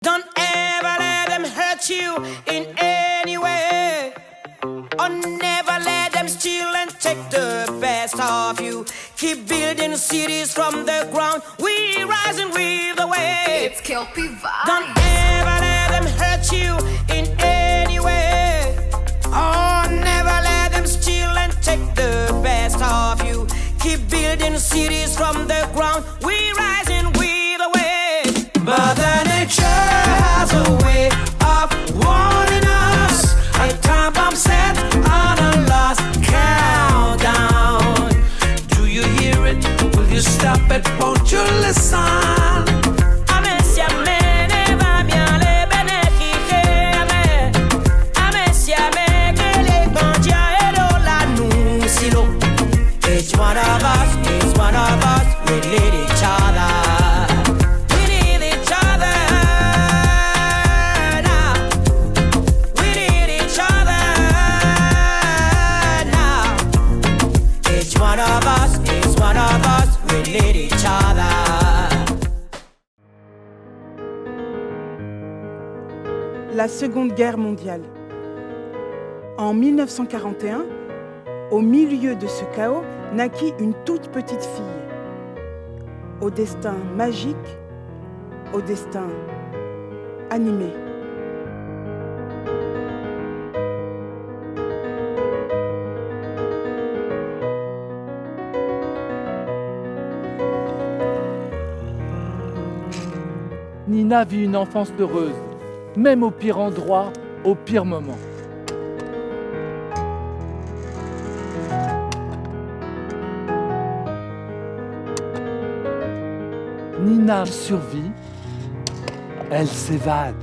Don't ever let them hurt you in any way. Or never let them steal and take the best of you. Keep building cities from the ground. We rising with the wave. It's Kelpie Vibes. Don't ever let them hurt you in any way. Or never let them steal and take the best of you. Keep building cities from the ground. We rising with the wave. Mother Nature has a way of warning us. A time bomb set on a lost countdown. Do you hear it? Will you stop it? Won't you listen? Each one of us, we need each other. We need each other now. We need each other now. Each one of us, we need each other. La Seconde Guerre mondiale. En 1941, au milieu de ce chaos, naquit une toute petite fille, au destin magique, au destin animé. Nina vit une enfance heureuse, même au pire endroit, au pire moment. Nina survit, elle s'évade.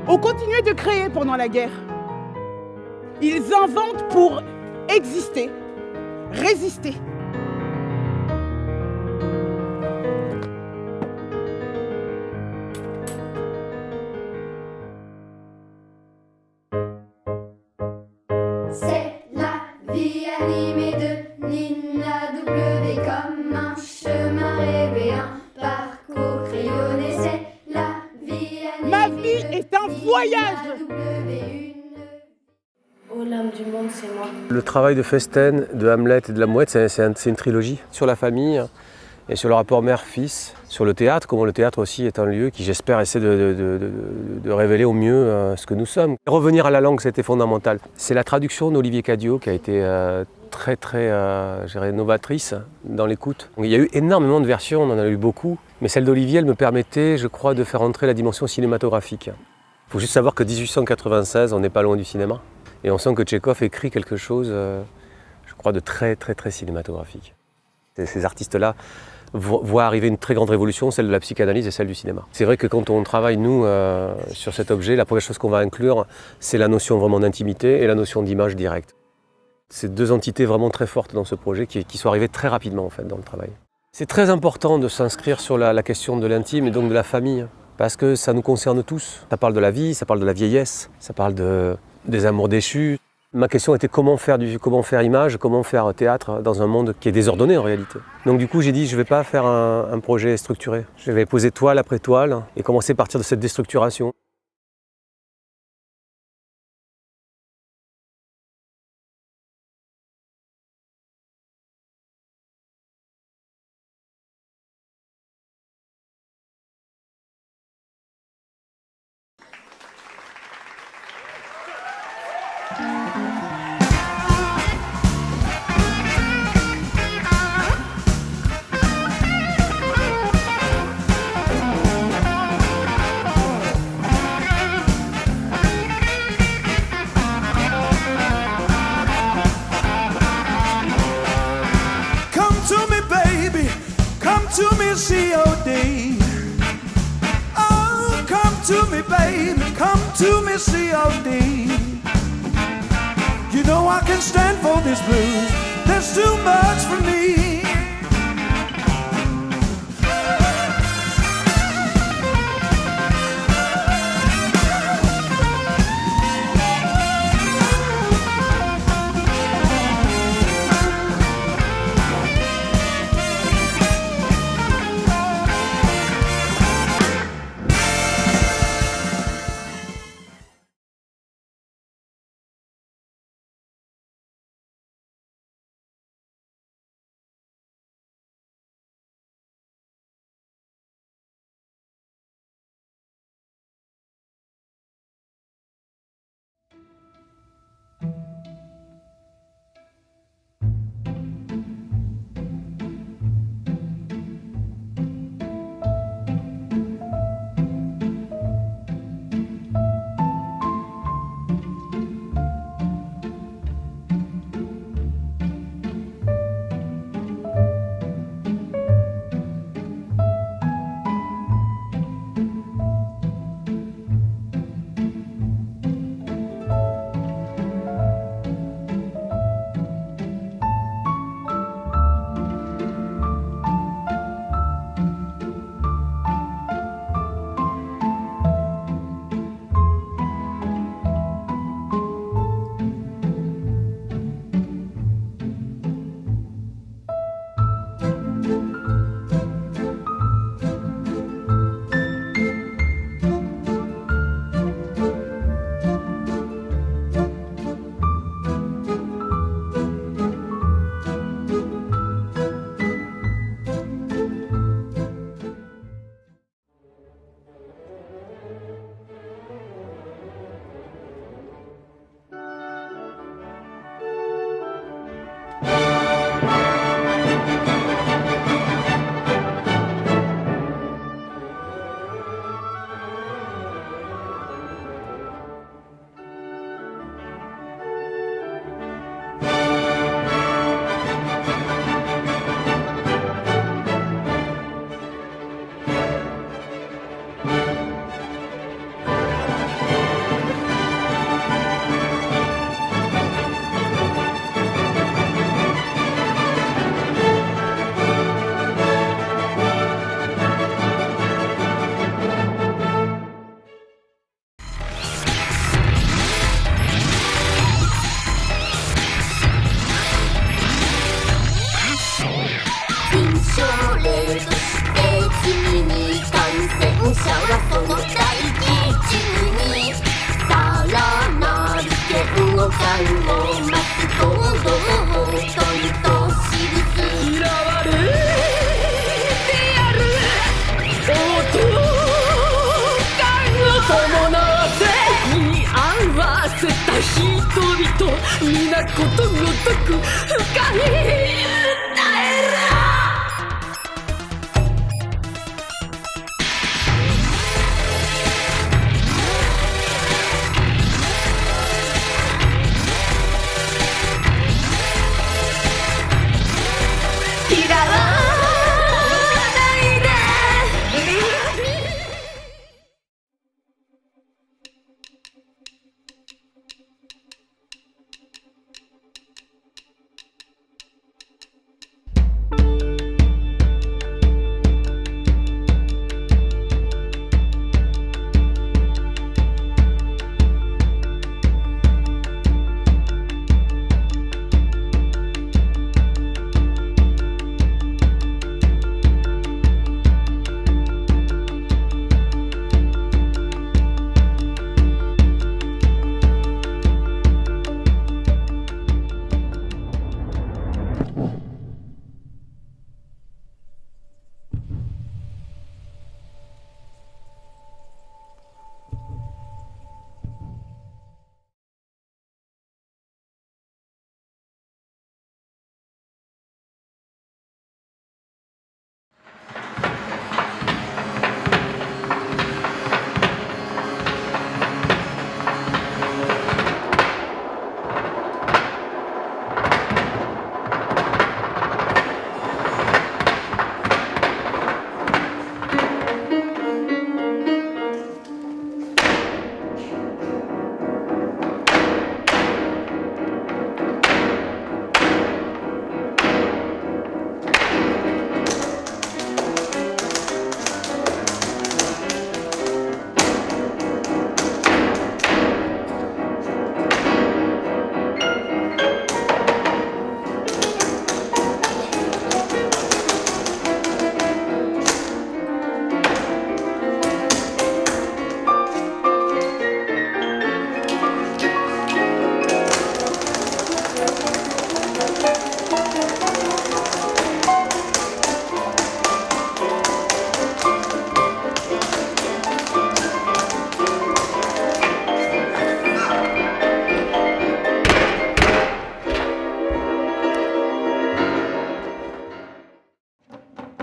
On continuait de créer pendant la guerre. Ils inventent pour exister, résister. C'est la vie animée de Nina W comme un chemin rêvé, un parcours crayonné. C'est la vie animée. Ma vie est un voyage. Nina W, Ô l'âme du du monde, c'est moi. Le travail de Festen, de Hamlet et de La Mouette, c'est une trilogie sur la famille et sur le rapport mère-fils, sur le théâtre, comment le théâtre aussi est un lieu qui, j'espère, essaie de révéler au mieux ce que nous sommes. Revenir à la langue, c'était fondamental. C'est la traduction d'Olivier Cadiot qui a été très novatrice dans l'écoute. Il y a eu énormément de versions, on en a eu beaucoup, mais celle d'Olivier, elle me permettait, je crois, de faire entrer la dimension cinématographique. Il faut juste savoir que 1896, on n'est pas loin du cinéma. Et on sent que Tchekhov écrit quelque chose, je crois, de très cinématographique. Ces artistes-là voient arriver une très grande révolution, celle de la psychanalyse et celle du cinéma. C'est vrai que quand on travaille, nous, sur cet objet, la première chose qu'on va inclure, c'est la notion vraiment d'intimité et la notion d'image directe. C'est deux entités vraiment très fortes dans ce projet qui sont arrivées très rapidement, en fait, dans le travail. C'est très important de s'inscrire sur la question de l'intime et donc de la famille, parce que ça nous concerne tous. Ça parle de la vie, ça parle de la vieillesse, ça parle des amours déchus. Ma question était comment faire image, comment faire théâtre dans un monde qui est désordonné en réalité. Donc du coup j'ai dit je ne vais pas faire un projet structuré. Je vais poser toile après toile et commencer à partir de cette déstructuration. COD. Oh, come to me, baby, come to me, COD. You know I can stand for this blues, there's too much for me. Go なことごとく深い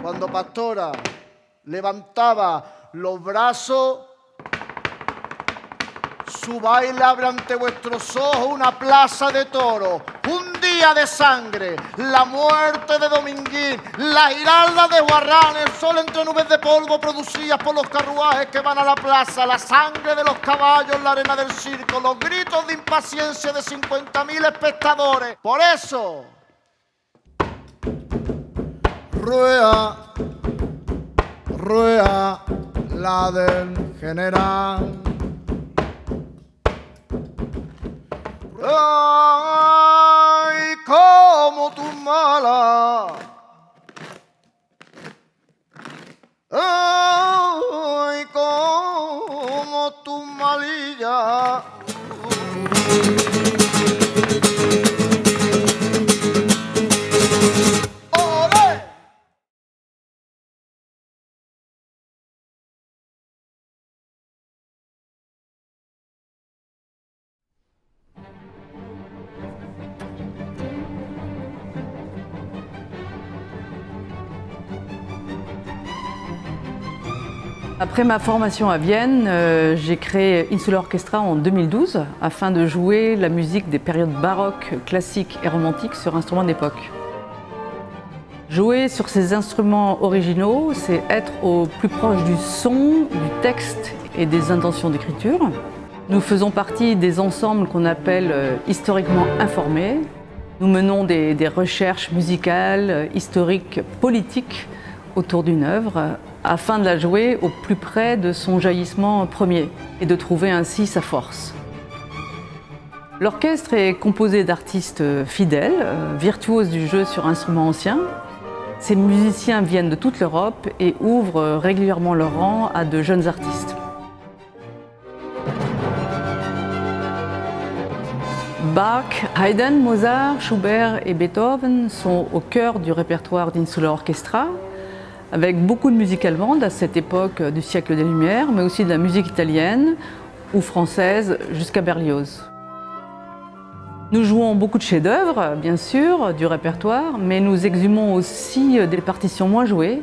Cuando Pastora levantaba los brazos, su baile abre ante vuestros ojos una plaza de toros, un día de sangre, la muerte de Dominguín, la giralda de Guarrán, el sol entre nubes de polvo producidas por los carruajes que van a la plaza, la sangre de los caballos, la arena del circo, los gritos de impaciencia de 50.000 espectadores. Por eso, rueda, rueda la del general. Ay, como tu mala. Ay, como tu malilla. ¡Olé! Après ma formation à Vienne, j'ai créé Insular Orchestra en 2012 afin de jouer la musique des périodes baroques, classiques et romantiques sur instruments d'époque. Jouer sur ces instruments originaux, c'est être au plus proche du son, du texte et des intentions d'écriture. Nous faisons partie des ensembles qu'on appelle historiquement informés. Nous menons des recherches musicales, historiques, politiques autour d'une œuvre afin de la jouer au plus près de son jaillissement premier et de trouver ainsi sa force. L'orchestre est composé d'artistes fidèles, virtuoses du jeu sur instruments anciens. Ces musiciens viennent de toute l'Europe et ouvrent régulièrement leur rang à de jeunes artistes. Bach, Haydn, Mozart, Schubert et Beethoven sont au cœur du répertoire d'Insular Orchestra, avec beaucoup de musique allemande à cette époque du siècle des Lumières, mais aussi de la musique italienne ou française jusqu'à Berlioz. Nous jouons beaucoup de chefs-d'œuvre, bien sûr, du répertoire, mais nous exhumons aussi des partitions moins jouées,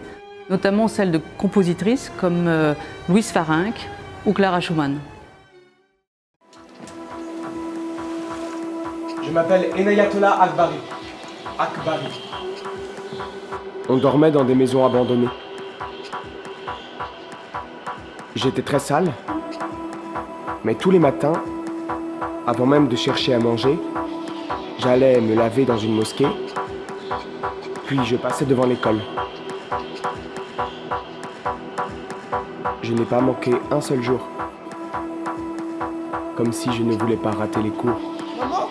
notamment celles de compositrices comme Louise Farinck ou Clara Schumann. Je m'appelle Enayatollah Akbari. On dormait dans des maisons abandonnées. J'étais très sale, mais tous les matins, avant même de chercher à manger, j'allais me laver dans une mosquée, puis je passais devant l'école. Je n'ai pas manqué un seul jour, comme si je ne voulais pas rater les cours. Maman!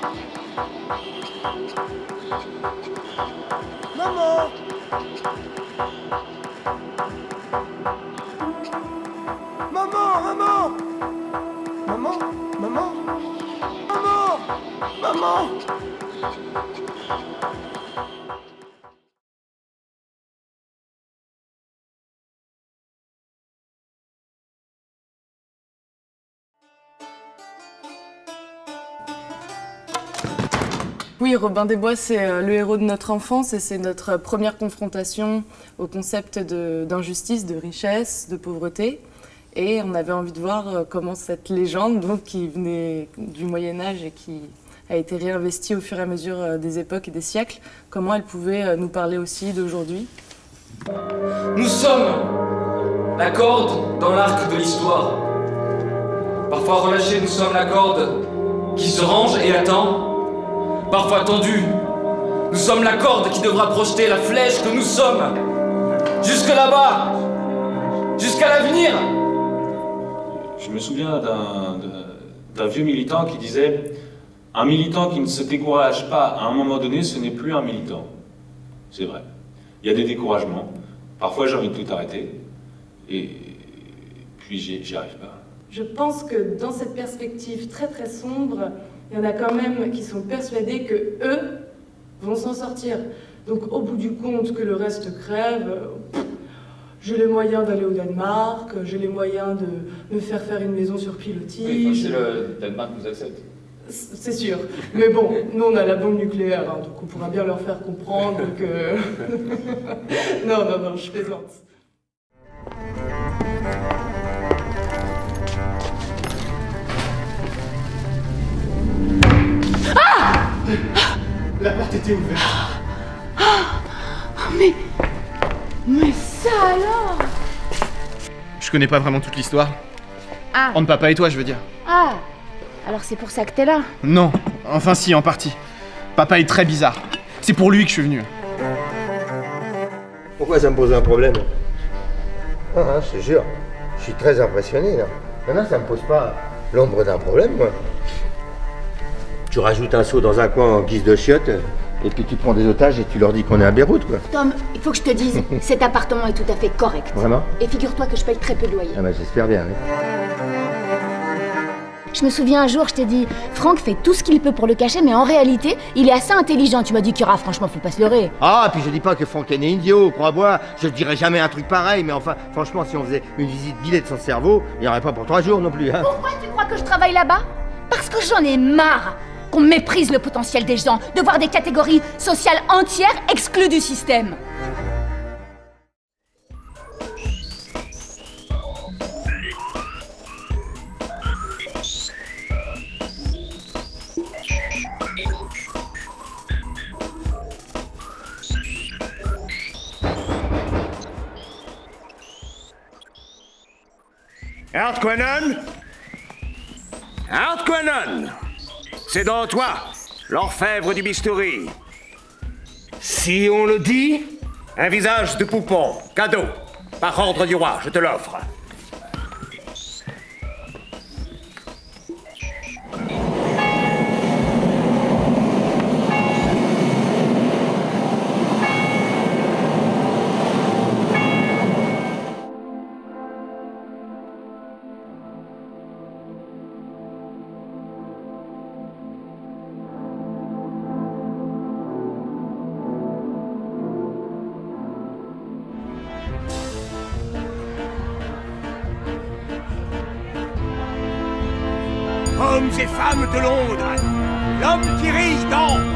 Maman! Maman! Maman! Maman! Maman! Maman! Maman! Oui, Robin des Bois, c'est le héros de notre enfance et c'est notre première confrontation au concept d'injustice, de richesse, de pauvreté. Et on avait envie de voir comment cette légende, donc, qui venait du Moyen-Âge et qui a été réinvestie au fur et à mesure des époques et des siècles, comment elle pouvait nous parler aussi d'aujourd'hui. Nous sommes la corde dans l'arc de l'histoire. Parfois relâchés, nous sommes la corde qui se range et attend. Parfois tendue, nous sommes la corde qui devra projeter la flèche que nous sommes. Jusque là-bas, jusqu'à l'avenir. Je me souviens d'un vieux militant qui disait « Un militant qui ne se décourage pas à un moment donné, ce n'est plus un militant. » C'est vrai. Il y a des découragements. Parfois, j'ai envie de tout arrêter. Et puis, j'y arrive pas. Je pense que dans cette perspective très très sombre, il y en a quand même qui sont persuadés que eux vont s'en sortir. Donc au bout du compte que le reste crève, j'ai les moyens d'aller au Danemark, j'ai les moyens de me faire une maison sur pilotis. Oui, si le Danemark nous accepte. C'est sûr. Mais bon, nous on a la bombe nucléaire, hein, donc on pourra bien leur faire comprendre que... non, je plaisante. La porte était ouverte. Mais ça alors! Je connais pas vraiment toute l'histoire. Ah! Entre papa et toi, je veux dire. Ah! Alors c'est pour ça que t'es là? Non, enfin si, en partie. Papa est très bizarre. C'est pour lui que je suis venu. Pourquoi ça me pose un problème? Ah, je te jure, je suis très impressionné là. Non, ça me pose pas l'ombre d'un problème, moi. Tu rajoutes un seau dans un coin en guise de chiotte, et puis tu prends des otages et tu leur dis qu'on est à Beyrouth, quoi. Tom, il faut que je te dise, cet appartement est tout à fait correct. Vraiment? Et figure-toi que je paye très peu de loyer. Ah bah j'espère bien, oui. Je me souviens un jour, je t'ai dit, Franck fait tout ce qu'il peut pour le cacher, mais en réalité, il est assez intelligent. Tu m'as dit, Kira, franchement, faut pas se leurrer. Ah, puis je dis pas que Franck est né idiot, crois-moi. Je dirais jamais un truc pareil, mais enfin, franchement, si on faisait une visite guidée de son cerveau, il n'y en aurait pas pour 3 jours non plus, hein. Pourquoi tu crois que je travaille là-bas? Parce que j'en ai marre qu'on méprise le potentiel des gens, de voir des catégories sociales entières exclues du système. Hardquannon? Hardquannon! C'est donc toi, l'orfèvre du bistouri. Si on le dit, un visage de poupon, cadeau, par ordre du roi, je te l'offre. Hommes et femmes de Londres, L'homme qui rit dans